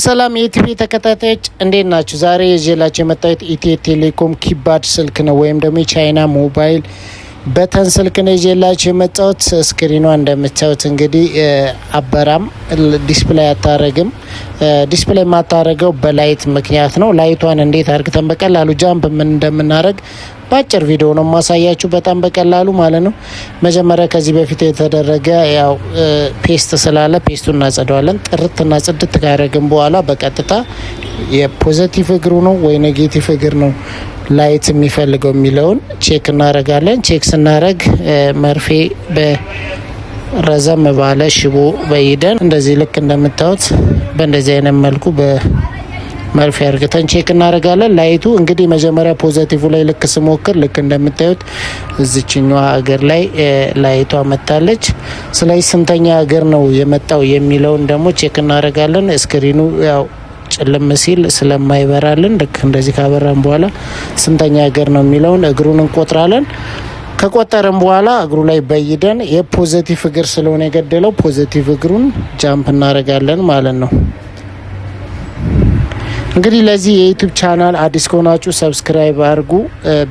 ሰላም የኢቲቪ ተከታታዮች እንዴት ናችሁ? ዛሬ ይዤላችሁ የመጣሁት ኢትዮ ቴሌኮም ኪባድ ስልክ ነው ወይም ደግሞ የቻይና ሞባይል በተን ስልክ ነው ይዤላችሁ የመጣሁት። ስክሪኗ እንደምታዩት እንግዲህ አበራም ዲስፕሌይ አታረግም። ዲስፕሌይ የማታረገው በላይት ምክንያት ነው። ላይቷን እንዴት አርግተን በቀላሉ ጃምፕ ምን እንደምናረግ በአጭር ቪዲዮ ነው ማሳያችሁ፣ በጣም በቀላሉ ማለት ነው። መጀመሪያ ከዚህ በፊት የተደረገ ያው ፔስት ስላለ ፔስቱን እናጸደዋለን። ጥርትና ጽድት ካረግን በኋላ በቀጥታ የፖዚቲቭ እግሩ ነው ወይ ኔጌቲቭ እግር ነው ላይት የሚፈልገው የሚለውን ቼክ እናረጋለን። ቼክ ስናረግ መርፌ በረዘም ባለ ሽቦ በይደን እንደዚህ ልክ እንደምታዩት በእንደዚህ አይነት መልኩ መርፌ አርግተን ቼክ እናረጋለን። ላይቱ እንግዲህ መጀመሪያ ፖዚቲቭ ላይ ልክ ስሞክር ልክ እንደምታዩት እዚችኛዋ እግር ላይ ላይቷ መታለች። ስለዚህ ስንተኛ እግር ነው የመጣው የሚለውን ደግሞ ቼክ እናረጋለን። ስክሪኑ ያው ጭልም ሲል ስለማይበራልን ልክ እንደዚህ ካበራን በኋላ ስንተኛ እግር ነው የሚለውን እግሩን እንቆጥራለን። ከቆጠረን በኋላ እግሩ ላይ በይደን የፖዚቲቭ እግር ስለሆነ የገደለው ፖዚቲቭ እግሩን ጃምፕ እናረጋለን ማለት ነው። እንግዲህ ለዚህ የዩቲዩብ ቻናል አዲስ ከሆናችሁ ሰብስክራይብ አድርጉ፣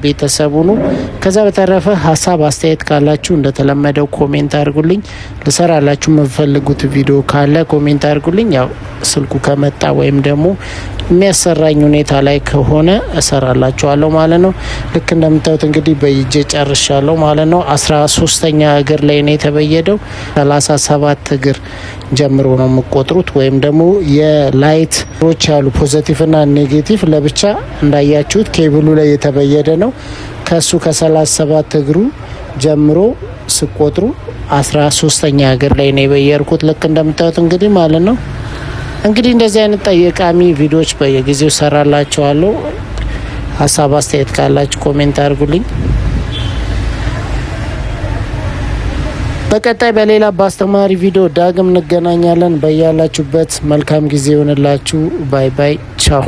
ቤተሰቡ ነው። ከዛ በተረፈ ሀሳብ አስተያየት ካላችሁ እንደተለመደው ኮሜንት አድርጉልኝ። ልሰራላችሁ የምፈልጉት ቪዲዮ ካለ ኮሜንት አድርጉልኝ። ያው ስልኩ ከመጣ ወይም ደግሞ የሚያሰራኝ ሁኔታ ላይ ከሆነ እሰራላችኋለሁ ማለት ነው። ልክ እንደምታዩት እንግዲህ በይጄ ጨርሻለሁ ማለት ነው። 13ኛ እግር ላይ ነው የተበየደው። 37 እግር ጀምሮ ነው የምቆጥሩት ወይም ደግሞ የላይት ሮች ያሉ ፖዚቲቭ እና ኔጌቲቭ ለብቻ እንዳያችሁት ኬብሉ ላይ የተበየደ ነው። ከሱ ከ37 እግሩ ጀምሮ ስቆጥሩ 13ኛ እግር ላይ ነው የበየርኩት። ልክ እንደምታዩት እንግዲህ ማለት ነው። እንግዲህ እንደዚህ አይነት ጠቃሚ ቪዲዮዎች በየጊዜው ሰራላችኋለሁ። ሀሳብ አስተያየት ካላችሁ ኮሜንት አድርጉልኝ። በቀጣይ በሌላ በአስተማሪ ቪዲዮ ዳግም እንገናኛለን። በያላችሁበት መልካም ጊዜ ይሆንላችሁ። ባይ ባይ፣ ቻው።